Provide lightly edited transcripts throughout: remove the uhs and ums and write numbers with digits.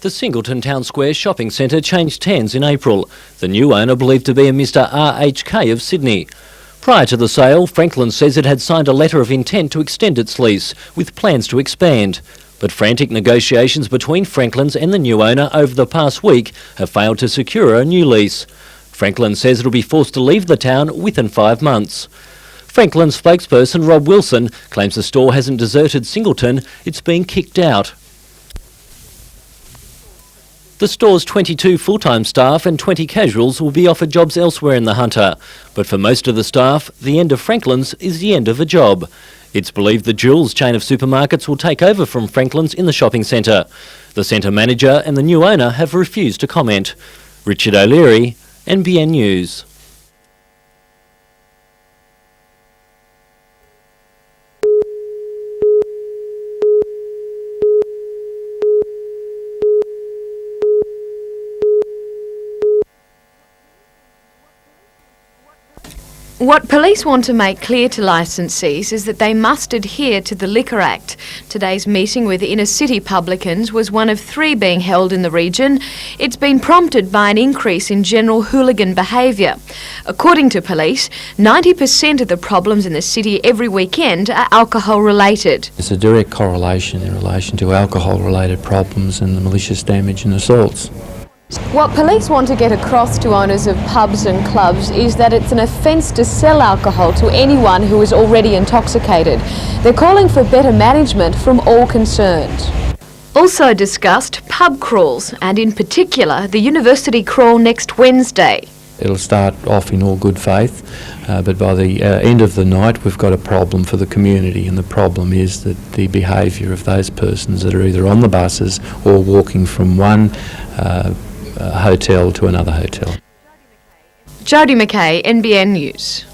The Singleton Town Square shopping centre changed hands in April. The new owner, believed to be a Mr RHK of Sydney. Prior to the sale, Franklin says it had signed a letter of intent to extend its lease, with plans to expand. But frantic negotiations between Franklin's and the new owner over the past week have failed to secure a new lease. Franklin says it'll be forced to leave the town within 5 months. Franklin's spokesperson, Rob Wilson, claims the store hasn't deserted Singleton, it's been kicked out. The store's 22 full-time staff and 20 casuals will be offered jobs elsewhere in the Hunter. But for most of the staff, the end of Franklin's is the end of a job. It's believed the Jewel's chain of supermarkets will take over from Franklin's in the shopping centre. The centre manager and the new owner have refused to comment. Richard O'Leary, NBN News. What police want to make clear to licensees is that they must adhere to the Liquor Act. Today's meeting with inner-city publicans was one of 3 being held in the region. It's been prompted by an increase in general hooligan behaviour. According to police, 90% of the problems in the city every weekend are alcohol-related. There's a direct correlation in relation to alcohol-related problems and the malicious damage and assaults. What police want to get across to owners of pubs and clubs is that it's an offence to sell alcohol to anyone who is already intoxicated. They're calling for better management from all concerned. Also discussed pub crawls, and in particular the university crawl next Wednesday. It'll start off in all good faith, but by the end of the night we've got a problem for the community, and the problem is that the behaviour of those persons that are either on the buses or walking from one hotel to another hotel. Jodie McKay, NBN News.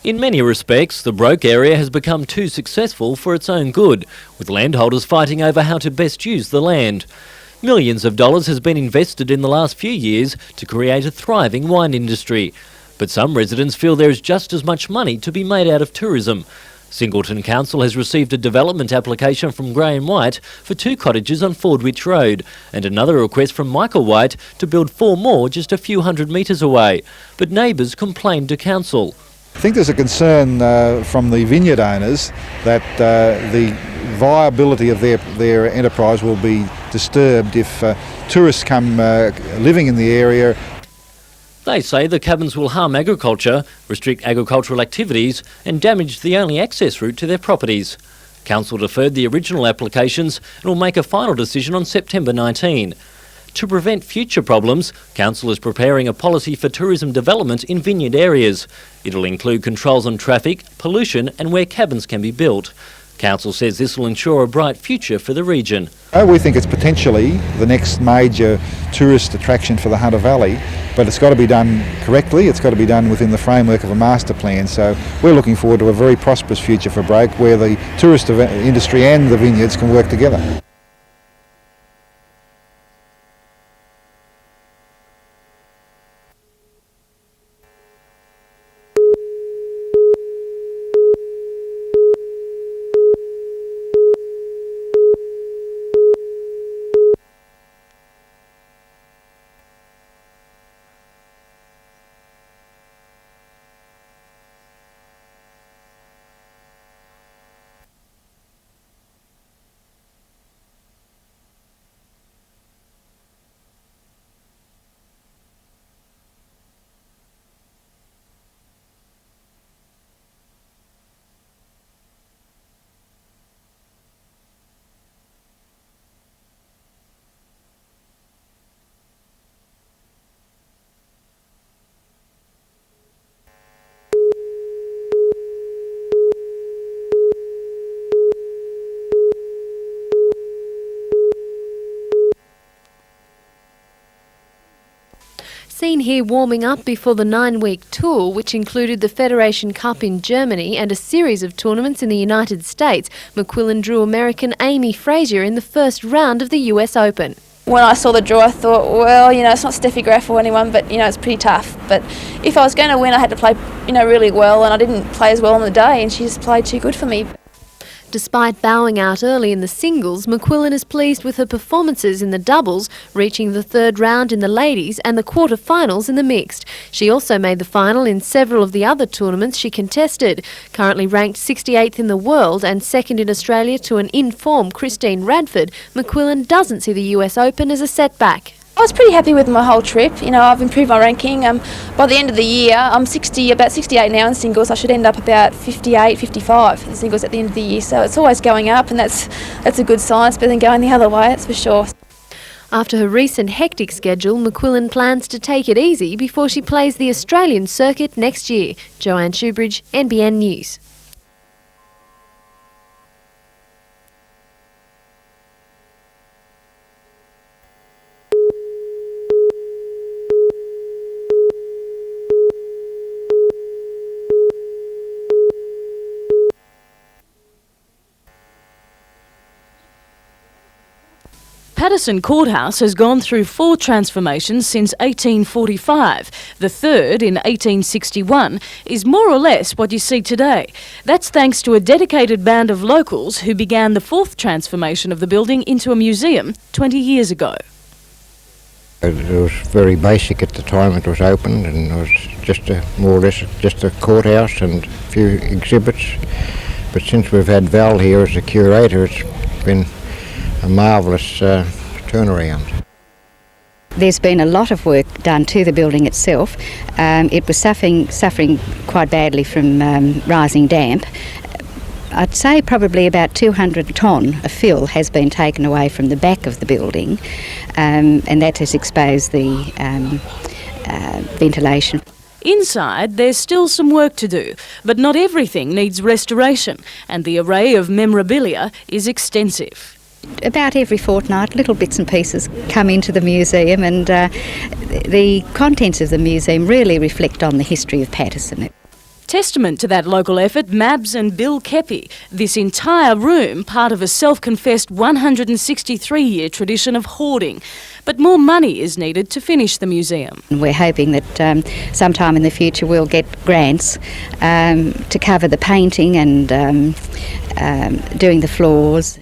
In many respects, the Broke area has become too successful for its own good, with landholders fighting over how to best use the land. Millions of dollars has been invested in the last few years to create a thriving wine industry. But some residents feel there is just as much money to be made out of tourism. Singleton Council has received a development application from Graham White for 2 cottages on Fordwich Road, and another request from Michael White to build 4 more just a few hundred metres away. But neighbours complained to council. I think there's a concern from the vineyard owners that the viability of their enterprise will be disturbed if tourists come living in the area. They say the cabins will harm agriculture, restrict agricultural activities and damage the only access route to their properties. Council deferred the original applications and will make a final decision on September 19. To prevent future problems, Council is preparing a policy for tourism development in vineyard areas. It'll include controls on traffic, pollution and where cabins can be built. Council says this will ensure a bright future for the region. We think it's potentially the next major tourist attraction for the Hunter Valley, but it's got to be done correctly, it's got to be done within the framework of a master plan. So we're looking forward to a very prosperous future for Broke, where the tourist industry and the vineyards can work together. been here warming up before the 9-week tour, which included the Federation Cup in Germany and a series of tournaments in the United States. McQuillan drew American Amy Frazier in the first round of the US Open. When I saw the draw, I thought, well, it's not Steffi Graf or anyone, but, it's pretty tough. But if I was going to win, I had to play, really well, and I didn't play as well on the day, and she just played too good for me. Despite bowing out early in the singles, McQuillan is pleased with her performances in the doubles, reaching the third round in the ladies and the quarter-finals in the mixed. She also made the final in several of the other tournaments she contested. Currently ranked 68th in the world and second in Australia to an in-form Christine Radford, McQuillan doesn't see the US Open as a setback. I was pretty happy with my whole trip. I've improved my ranking. By the end of the year, I'm about 68 now in singles. I should end up about 58, 55 in singles at the end of the year. So it's always going up, and that's a good sign. It's better than going the other way, that's for sure. After her recent hectic schedule, McQuillan plans to take it easy before she plays the Australian circuit next year. Joanne Shoebridge, NBN News. Patterson Courthouse has gone through 4 transformations since 1845. The third, in 1861, is more or less what you see today. That's thanks to a dedicated band of locals who began the 4th transformation of the building into a museum 20 years ago. It was very basic at the time it was opened, and it was just more or less just a courthouse and a few exhibits. But since we've had Val here as a curator, it's been a marvellous turnaround. There's been a lot of work done to the building itself. It was suffering quite badly from rising damp. I'd say probably about 200 tonne of fill has been taken away from the back of the building, and that has exposed the ventilation. Inside, there's still some work to do, but not everything needs restoration, and the array of memorabilia is extensive. About every fortnight, little bits and pieces come into the museum, and the contents of the museum really reflect on the history of Patterson. Testament to that local effort, Mabs and Bill Kepi. This entire room, part of a self-confessed 163-year tradition of hoarding. But more money is needed to finish the museum. We're hoping that sometime in the future we'll get grants to cover the painting and doing the floors.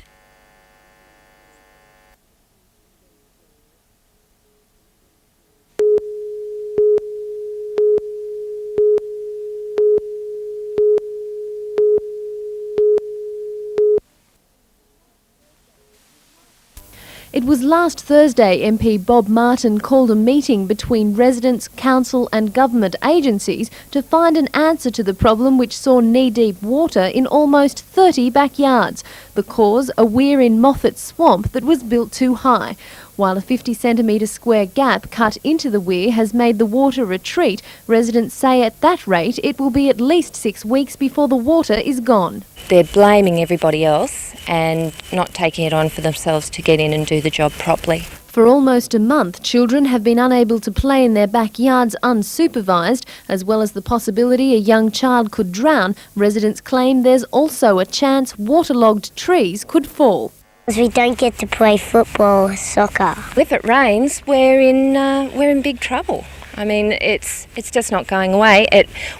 It was last Thursday MP Bob Martin called a meeting between residents, council and government agencies to find an answer to the problem which saw knee-deep water in almost 30 backyards. The cause, a weir in Moffat Swamp that was built too high. While a 50-centimetre square gap cut into the weir has made the water retreat, residents say at that rate it will be at least 6 weeks before the water is gone. They're blaming everybody else and not taking it on for themselves to get in and do the job properly. For almost a month, children have been unable to play in their backyards unsupervised, as well as the possibility a young child could drown. Residents claim there's also a chance waterlogged trees could fall. We don't get to play football or soccer. If it rains, we're in big trouble. I mean, it's just not going away.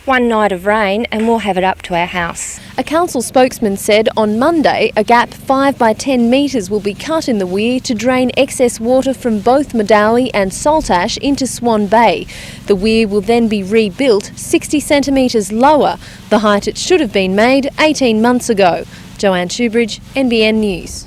One night of rain and we'll have it up to our house. A council spokesman said on Monday a gap 5 by 10 metres will be cut in the weir to drain excess water from both Medowie and Saltash into Swan Bay. The weir will then be rebuilt 60 centimetres lower, the height it should have been made 18 months ago. Joanne Shoebridge, NBN News.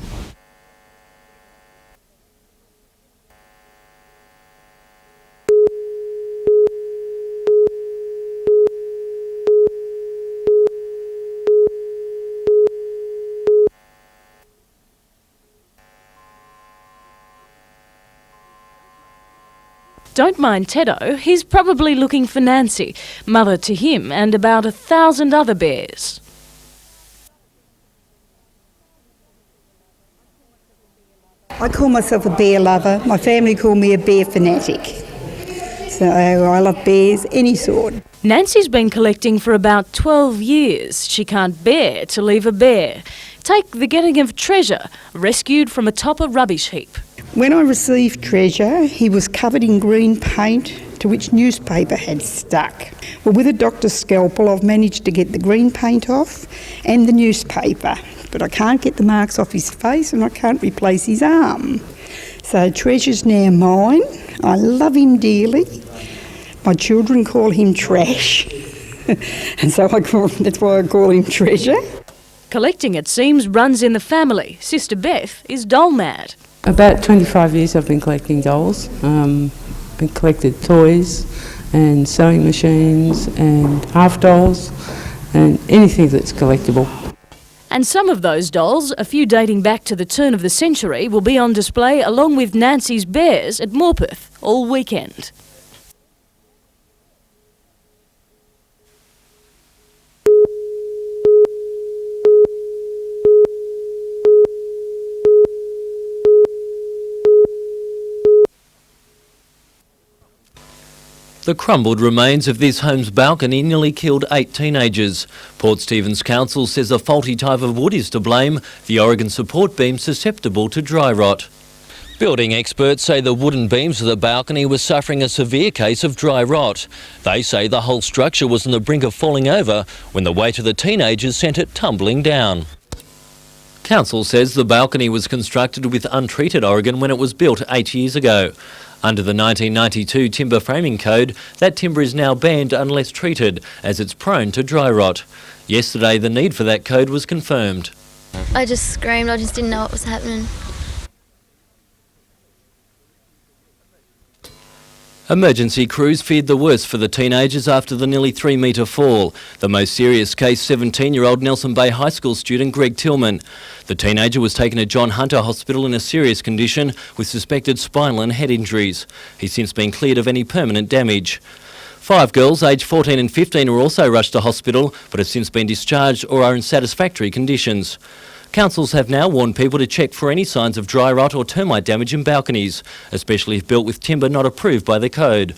Don't mind Teddo, he's probably looking for Nancy, mother to him and about 1,000 other bears. I call myself a bear lover. My family call me a bear fanatic. So I love bears, any sort. Nancy's been collecting for about 12 years. She can't bear to leave a bear. Take the getting of Treasure, rescued from atop a rubbish heap. When I received Treasure, he was covered in green paint to which newspaper had stuck. Well, with a doctor's scalpel, I've managed to get the green paint off and the newspaper, but I can't get the marks off his face and I can't replace his arm. So Treasure's now mine. I love him dearly. My children call him Trash, and so that's why I call him Treasure. Collecting, it seems, runs in the family. Sister Beth is doll mad. About 25 years I've been collecting dolls. Been collected toys and sewing machines and half dolls and anything that's collectible. And some of those dolls, a few dating back to the turn of the century, will be on display along with Nancy's bears at Morpeth all weekend. The crumbled remains of this home's balcony nearly killed 8 teenagers. Port Stephens Council says a faulty type of wood is to blame, the Oregon support beam susceptible to dry rot. Building experts say the wooden beams of the balcony were suffering a severe case of dry rot. They say the whole structure was on the brink of falling over when the weight of the teenagers sent it tumbling down. Council says the balcony was constructed with untreated Oregon when it was built 8 years ago. Under the 1992 Timber Framing Code, that timber is now banned unless treated, as it's prone to dry rot. Yesterday, the need for that code was confirmed. I just screamed, I just didn't know what was happening. Emergency crews feared the worst for the teenagers after the nearly 3-metre fall. The most serious case, 17-year-old Nelson Bay High School student Greg Tillman. The teenager was taken to John Hunter Hospital in a serious condition with suspected spinal and head injuries. He's since been cleared of any permanent damage. 5 girls aged 14 and 15 were also rushed to hospital but have since been discharged or are in satisfactory conditions. Councils have now warned people to check for any signs of dry rot or termite damage in balconies, especially if built with timber not approved by the code.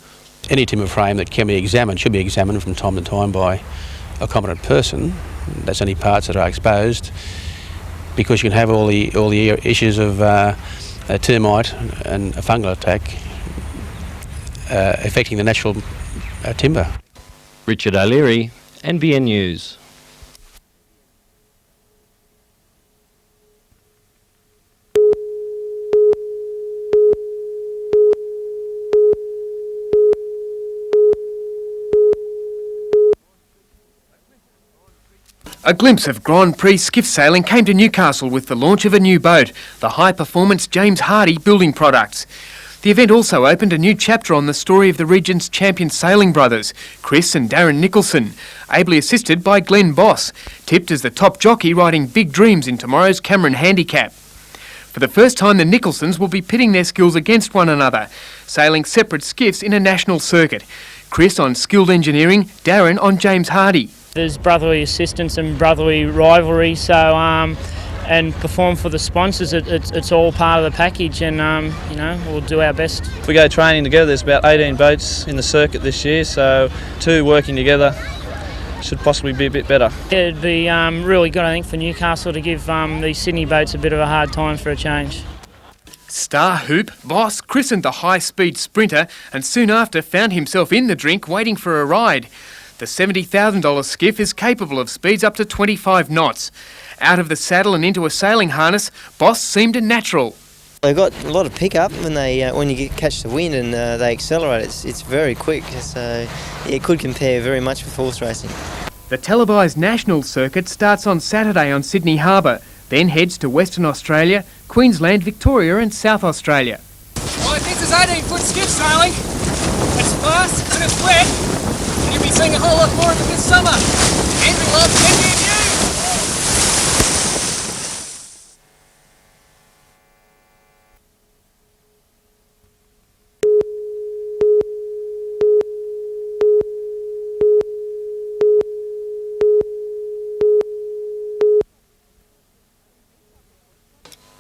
Any timber frame that can be examined should be examined from time to time by a competent person. That's any parts that are exposed, because you can have all the issues of a termite and a fungal attack affecting the natural timber. Richard O'Leary, NBN News. A glimpse of Grand Prix skiff sailing came to Newcastle with the launch of a new boat, the high-performance James Hardie building products. The event also opened a new chapter on the story of the region's champion sailing brothers, Chris and Darren Nicholson, ably assisted by Glenn Boss, tipped as the top jockey riding big dreams in tomorrow's Cameron Handicap. For the first time, the Nicholsons will be pitting their skills against one another, sailing separate skiffs in a national circuit. Chris on skilled engineering, Darren on James Hardie. There's brotherly assistance and brotherly rivalry, so and perform for the sponsors. It's all part of the package, and we'll do our best. We go training together. There's about 18 boats in the circuit this year, so 2 working together should possibly be a bit better. Yeah, it'd be really good, I think, for Newcastle to give these Sydney boats a bit of a hard time for a change. Star Hoop Boss christened the high-speed sprinter and soon after found himself in the drink waiting for a ride. The $70,000 skiff is capable of speeds up to 25 knots. Out of the saddle and into a sailing harness, Boss seemed a natural. They've got a lot of pickup when you catch the wind and they accelerate. It's very quick, so it could compare very much with horse racing. The televised national circuit starts on Saturday on Sydney Harbour, then heads to Western Australia, Queensland, Victoria and South Australia. Well, this is 18-foot skiff sailing. It's fast and it's wet. You'll be seeing a whole lot more of it this summer. Andrew loves NBN News.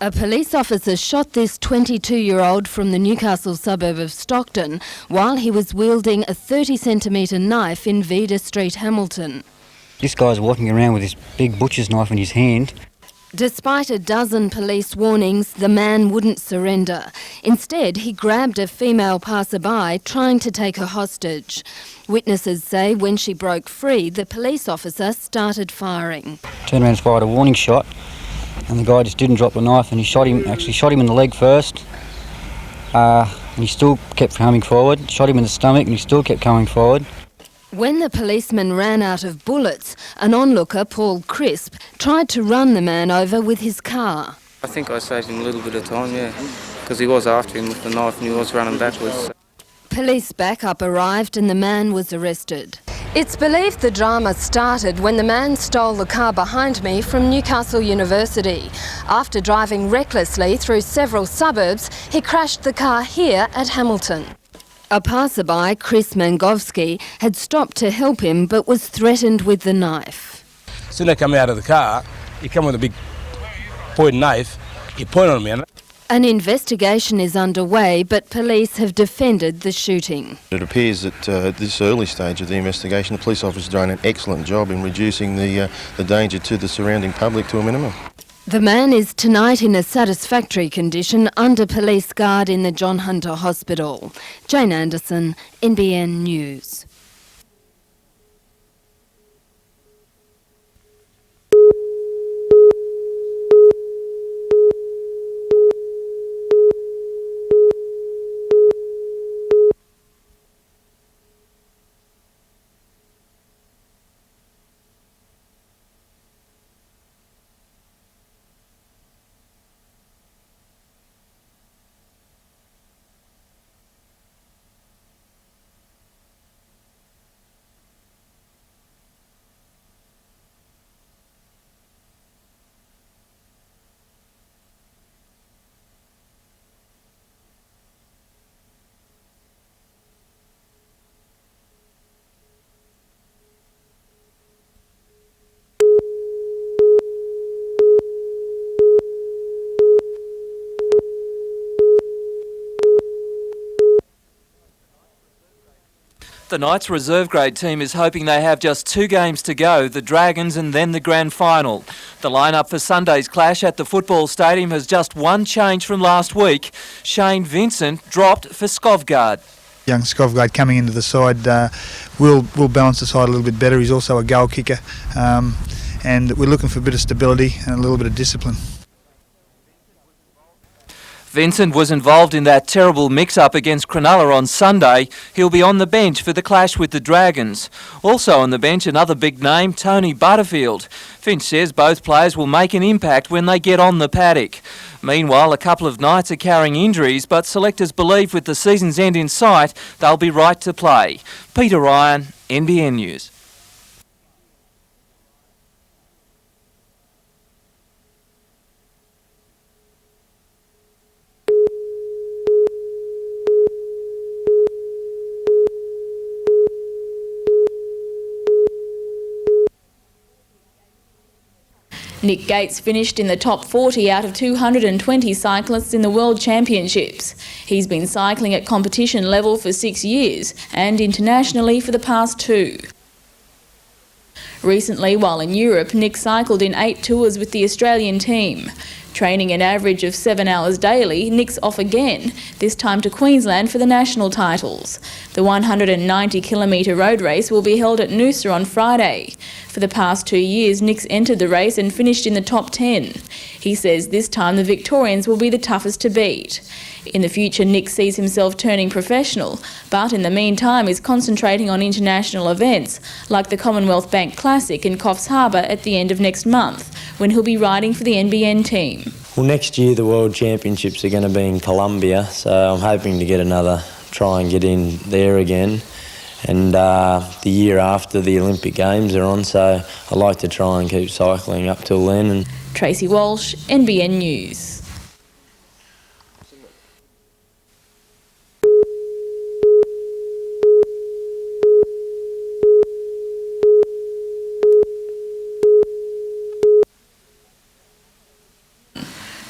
A A police officer shot this 22-year-old from the Newcastle suburb of Stockton while he was wielding a 30-centimetre knife in Vida Street, Hamilton. This guy's walking around with this big butcher's knife in his hand. Despite a dozen police warnings, the man wouldn't surrender. Instead, he grabbed a female passerby trying to take her hostage. Witnesses say when she broke free, the police officer started firing. Turned around and fired a warning shot, and the guy just didn't drop the knife, and he shot him in the leg first, and he still kept coming forward. Shot him in the stomach, and he still kept coming forward. When the policeman ran out of bullets, an onlooker, Paul Crisp, tried to run the man over with his car. I think I saved him a little bit of time, yeah, because he was after him with the knife and he was running backwards. Police backup arrived and the man was arrested. It's believed the drama started when the man stole the car behind me from Newcastle University. After driving recklessly through several suburbs, he crashed the car here at Hamilton. A passerby, Chris Mangovsky, had stopped to help him but was threatened with the knife. As soon as I come out of the car, he come with a big pointed knife, he pointed on me. An investigation is underway, but police have defended the shooting. It appears that at this early stage of the investigation, the police officers are doing an excellent job in reducing the danger to the surrounding public to a minimum. The man is tonight in a satisfactory condition under police guard in the John Hunter Hospital. Jane Anderson, NBN News. The Knights reserve grade team is hoping they have just 2 games to go, the Dragons and then the grand final. The lineup for Sunday's clash at the football stadium has just one change from last week. Shane Vincent dropped for Skovgaard. Young Skovgaard coming into the side will balance the side a little bit better. He's also a goal kicker, and we're looking for a bit of stability and a little bit of discipline. Vincent was involved in that terrible mix-up against Cronulla on Sunday. He'll be on the bench for the clash with the Dragons. Also on the bench, another big name, Tony Butterfield. Finch says both players will make an impact when they get on the paddock. Meanwhile, a couple of Knights are carrying injuries, but selectors believe with the season's end in sight, they'll be right to play. Peter Ryan, NBN News. Nick Gates finished in the top 40 out of 220 cyclists in the World Championships. He's been cycling at competition level for 6 years and internationally for the past 2. Recently, while in Europe, Nick cycled in 8 tours with the Australian team. Training an average of 7 hours daily, Nick's off again, this time to Queensland for the national titles. The 190-kilometre road race will be held at Noosa on Friday. For the past 2 years, Nick's entered the race and finished in the top 10. He says this time the Victorians will be the toughest to beat. In the future, Nick sees himself turning professional, but in the meantime is concentrating on international events, like the Commonwealth Bank Classic in Coffs Harbour at the end of next month, when he'll be riding for the NBN team. Well, next year the World Championships are going to be in Colombia, so I'm hoping to get another try and get in there again. And the year after the Olympic Games are on, so I like to try and keep cycling up till then. And Tracy Walsh, NBN News.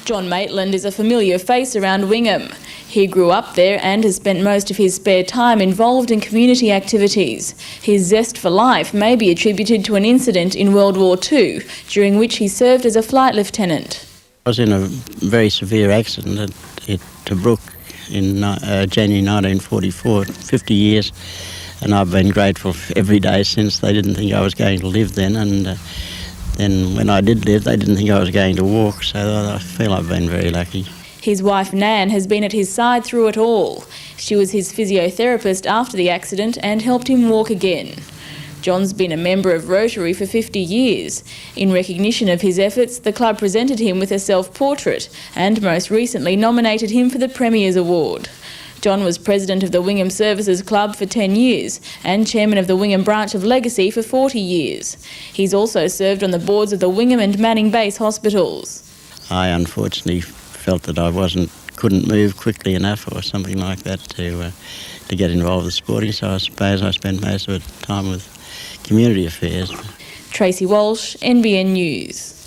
John Maitland is a familiar face around Wingham. He grew up there and has spent most of his spare time involved in community activities. His zest for life may be attributed to an incident in World War II, during which he served as a flight lieutenant. I was in a very severe accident at Tobruk in January 1944, 50 years, and I've been grateful every day since. They didn't think I was going to live then, and then when I did live, they didn't think I was going to walk, so I feel I've been very lucky. His wife Nan has been at his side through it all. She was his physiotherapist after the accident and helped him walk again. John's been a member of Rotary for 50 years. In recognition of his efforts, the club presented him with a self-portrait and most recently nominated him for the Premier's Award. John was president of the Wingham Services Club for 10 years and chairman of the Wingham branch of Legacy for 40 years. He's also served on the boards of the Wingham and Manning Base hospitals. I unfortunately felt that I couldn't move quickly enough or something like that to get involved with sporting, so I suppose I spent most of the time with community affairs. Tracy Walsh, NBN News.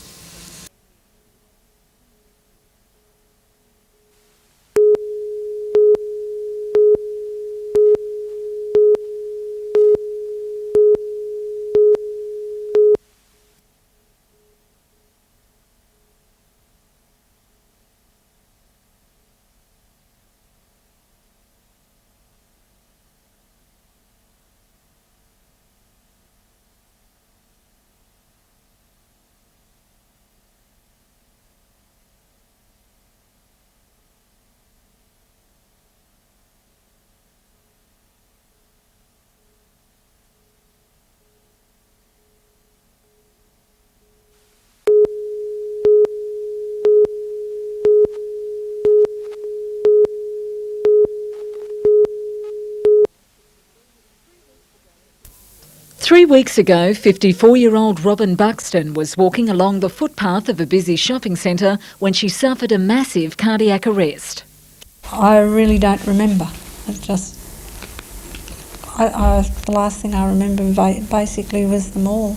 Three weeks ago, 54-year-old Robin Buxton was walking along the footpath of a busy shopping centre when she suffered a massive cardiac arrest. I really don't remember. It's just, the last thing I remember basically was them all.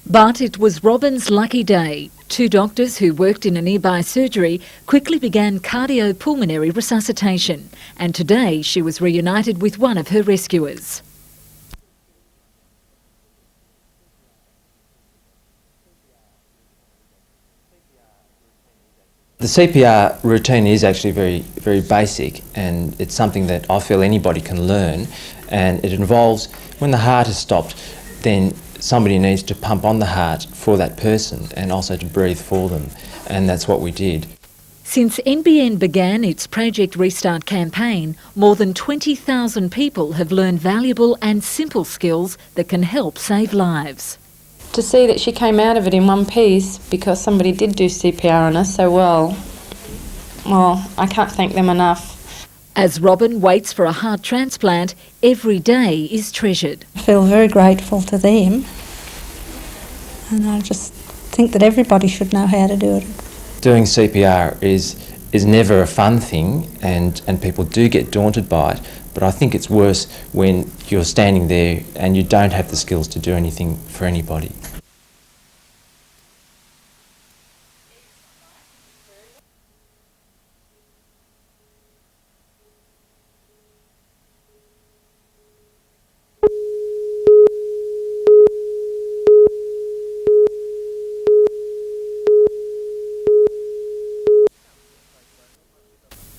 But it was Robin's lucky day. Two doctors who worked in a nearby surgery quickly began cardiopulmonary resuscitation, and today she was reunited with one of her rescuers. The CPR routine is actually very basic, and it's something that I feel anybody can learn, and it involves when the heart has stopped, then somebody needs to pump on the heart for that person and also to breathe for them, and that's what we did. Since NBN began its Project Restart campaign, more than 20,000 people have learned valuable and simple skills that can help save lives. To see that she came out of it in one piece because somebody did do CPR on her so well, I can't thank them enough. As Robin waits for a heart transplant, every day is treasured. I feel very grateful to them, and I just think that everybody should know how to do it. Doing CPR is never a fun thing, and people do get daunted by it, but I think it's worse when you're standing there and you don't have the skills to do anything for anybody.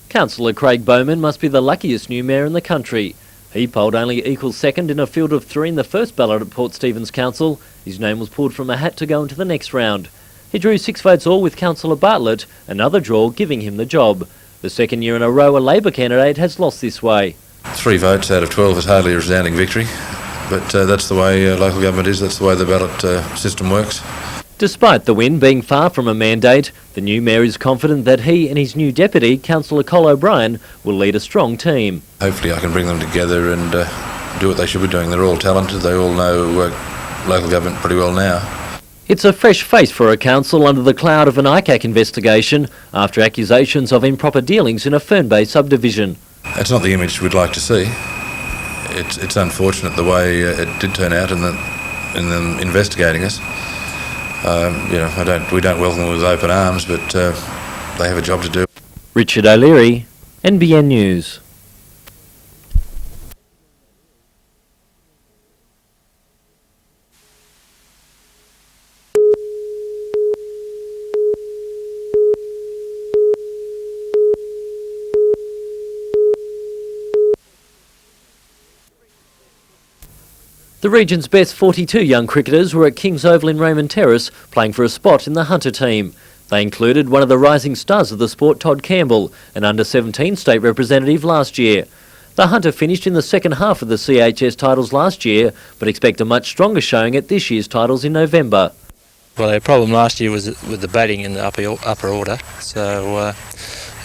Councillor Craig Bowman must be the luckiest new mayor in the country. He polled only equal second in a field of three in the first ballot at Port Stephens Council. His name was pulled from a hat to go into the next round. He drew 6 votes all with Councillor Bartlett, another draw giving him the job. The second year in a row a Labor candidate has lost this way. 3 votes out of 12 is hardly a resounding victory, but that's the way local government is, that's the way the ballot system works. Despite the win being far from a mandate, the new mayor is confident that he and his new deputy, Councillor Col O'Brien, will lead a strong team. Hopefully I can bring them together and do what they should be doing. They're all talented, they all know local government pretty well now. It's a fresh face for a council under the cloud of an ICAC investigation after accusations of improper dealings in a Fern Bay subdivision. It's not the image we'd like to see. It's unfortunate the way it did turn out in them investigating us. We don't welcome them with open arms, but they have a job to do. Richard O'Leary, NBN News. The region's best 42 young cricketers were at Kings Oval in Raymond Terrace playing for a spot in the Hunter team. They included one of the rising stars of the sport, Todd Campbell, an under-17 state representative last year. The Hunter finished in the second half of the CHS titles last year, but expect a much stronger showing at this year's titles in November. Well, our problem last year was with the batting in the upper order, so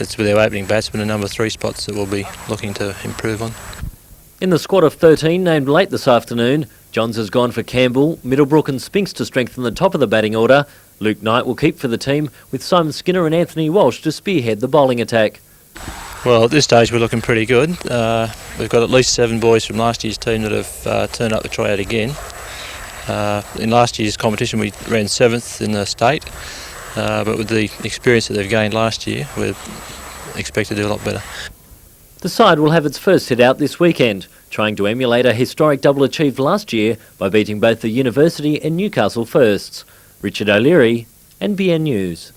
it's with our opening batsmen and number 3 spots that we'll be looking to improve on. In the squad of 13 named late this afternoon, Johns has gone for Campbell, Middlebrook and Spinks to strengthen the top of the batting order. Luke Knight will keep for the team, with Simon Skinner and Anthony Walsh to spearhead the bowling attack. Well, at this stage we're looking pretty good. We've got at least 7 boys from last year's team that have turned up to try out again. In last year's competition we ran 7th in the state, but with the experience that they've gained last year, we expect to do a lot better. The side will have its first hit out this weekend, trying to emulate a historic double achieved last year by beating both the University and Newcastle firsts. Richard O'Leary, NBN News.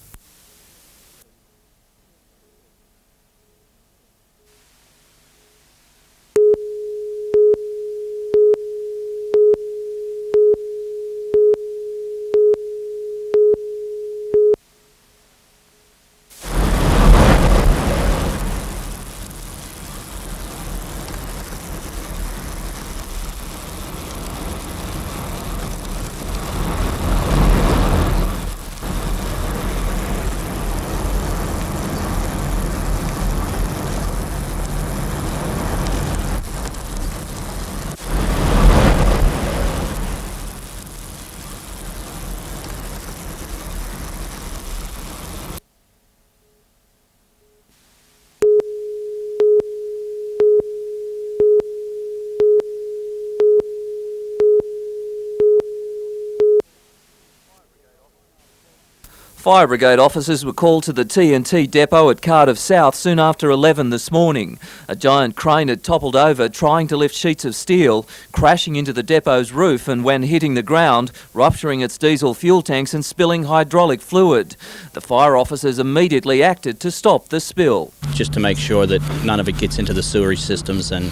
Fire Brigade officers were called to the TNT depot at Cardiff South soon after 11 this morning. A giant crane had toppled over trying to lift sheets of steel, crashing into the depot's roof and when hitting the ground, rupturing its diesel fuel tanks and spilling hydraulic fluid. The fire officers immediately acted to stop the spill. Just to make sure that none of it gets into the sewerage systems and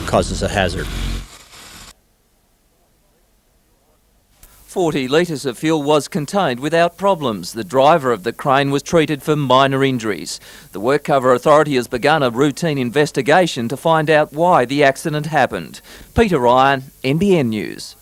causes a hazard. 40 litres of fuel was contained without problems. The driver of the crane was treated for minor injuries. The WorkCover Authority has begun a routine investigation to find out why the accident happened. Peter Ryan, NBN News.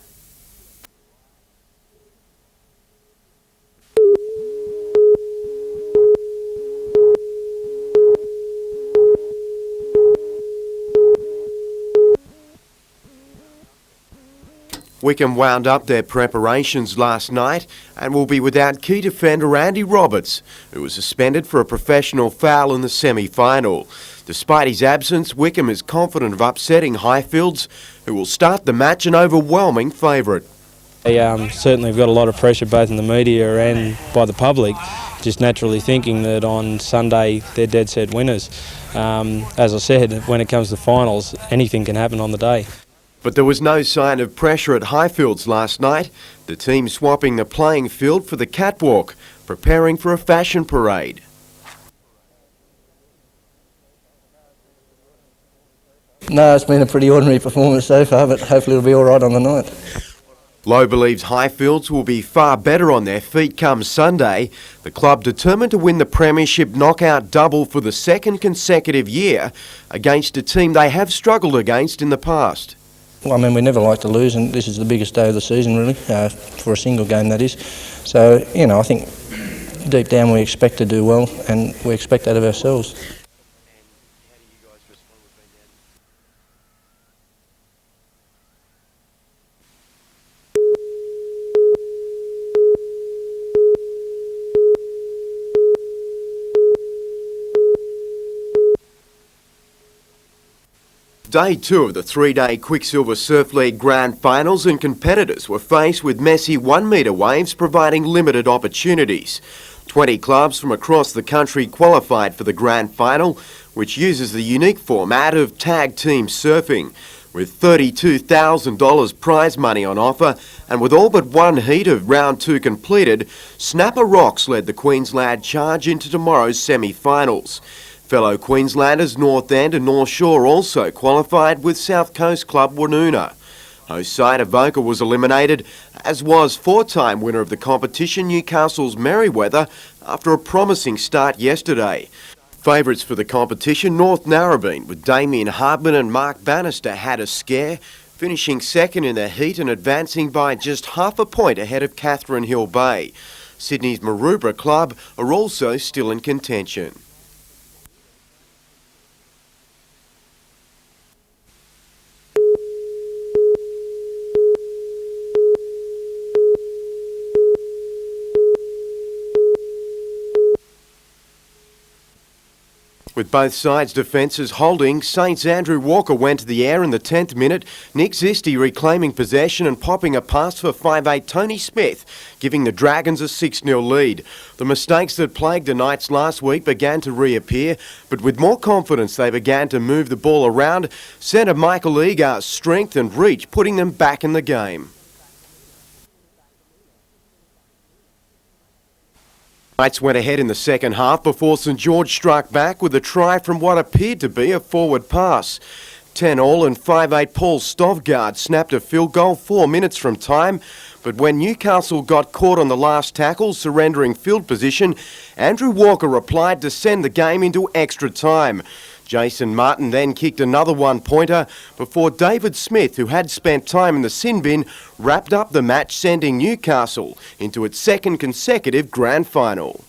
Wickham wound up their preparations last night and will be without key defender Andy Roberts, who was suspended for a professional foul in the semi-final. Despite his absence, Wickham is confident of upsetting Highfields, who will start the match an overwhelming favourite. They certainly have got a lot of pressure both in the media and by the public, just naturally thinking that on Sunday they're dead set winners. As I said, when it comes to finals, anything can happen on the day. But there was no sign of pressure at Highfields last night, the team swapping the playing field for the catwalk, preparing for a fashion parade. No, it's been a pretty ordinary performance so far, but hopefully it'll be all right on the night. Lowe believes Highfields will be far better on their feet come Sunday. The club determined to win the Premiership knockout double for the second consecutive year against a team they have struggled against in the past. Well, I mean, we never like to lose, and this is the biggest day of the season, really, for a single game, that is. So, you know, I think deep down we expect to do well, and we expect that of ourselves. Day 2 of the 3-day Quicksilver Surf League Grand Finals, and competitors were faced with messy 1 metre waves providing limited opportunities. 20 clubs from across the country qualified for the grand final, which uses the unique format of tag team surfing. With $32,000 prize money on offer and with all but one heat of round 2 completed, Snapper Rocks led the Queensland charge into tomorrow's semi-finals. Fellow Queenslanders North End and North Shore also qualified with South Coast club Woonona. Host side Avoca was eliminated, as was 4-time winner of the competition Newcastle's Merriweather after a promising start yesterday. Favourites for the competition, North Narrabeen, with Damien Hardman and Mark Bannister had a scare, finishing second in the heat and advancing by just half a point ahead of Catherine Hill Bay. Sydney's Maroubra club are also still in contention. With both sides' defences holding, Saints' Andrew Walker went to the air in the 10th minute, Nick Zisti reclaiming possession and popping a pass for 5'8" Tony Smith, giving the Dragons a 6-0 lead. The mistakes that plagued the Knights last week began to reappear, but with more confidence they began to move the ball around, centre Michael Egar's strength and reach putting them back in the game. Knights went ahead in the second half before St George struck back with a try from what appeared to be a forward pass. 10-all and 5'8" Paul Stovgaard snapped a field goal 4 minutes from time, but when Newcastle got caught on the last tackle, surrendering field position, Andrew Walker replied to send the game into extra time. Jason Martin then kicked another one-pointer before David Smith, who had spent time in the sin bin, wrapped up the match, sending Newcastle into its second consecutive grand final.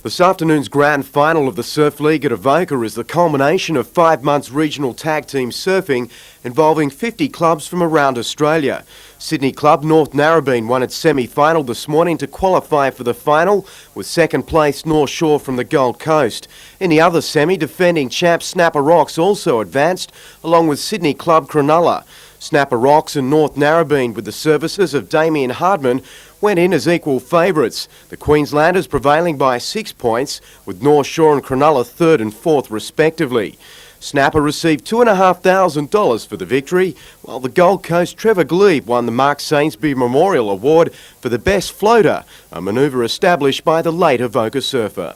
This afternoon's grand final of the Surf League at Avoca is the culmination of 5 months regional tag team surfing involving 50 clubs from around Australia. Sydney club North Narrabeen won its semi-final this morning to qualify for the final, with second place North Shore from the Gold Coast. In the other semi, defending champ Snapper Rocks also advanced, along with Sydney club Cronulla. Snapper Rocks and North Narrabeen, with the services of Damien Hardman, went in as equal favourites, the Queenslanders prevailing by 6 points, with North Shore and Cronulla 3rd and 4th respectively. Snapper received $2,500 for the victory, while the Gold Coast Trevor Glebe won the Mark Sainsbury Memorial Award for the best floater, a manoeuvre established by the late Avoca surfer.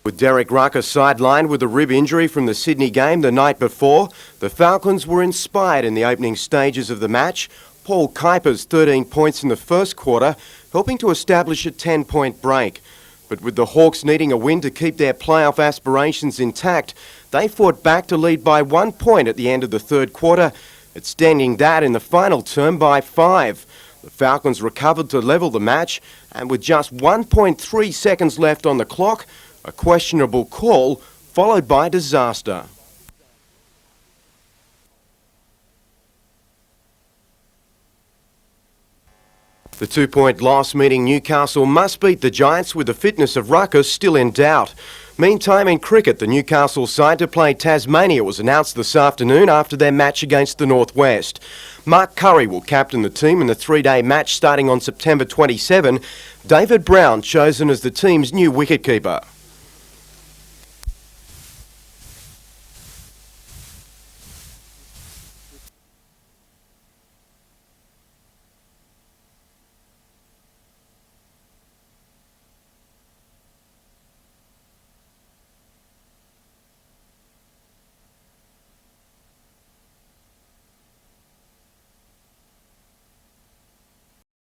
With Derek Rucker sidelined with a rib injury from the Sydney game the night before, the Falcons were inspired in the opening stages of the match. Paul Kuiper's 13 points in the first quarter, helping to establish a 10-point break. But with the Hawks needing a win to keep their playoff aspirations intact, they fought back to lead by 1 point at the end of the third quarter, extending that in the final term by 5. The Falcons recovered to level the match, and with just 1.3 seconds left on the clock, a questionable call, followed by disaster. The 2-point loss meaning Newcastle must beat the Giants, with the fitness of Rucker still in doubt. Meantime, in cricket, the Newcastle side to play Tasmania was announced this afternoon after their match against the Northwest. Mark Curry will captain the team in the 3-day match starting on September 27. David Brown chosen as the team's new wicketkeeper.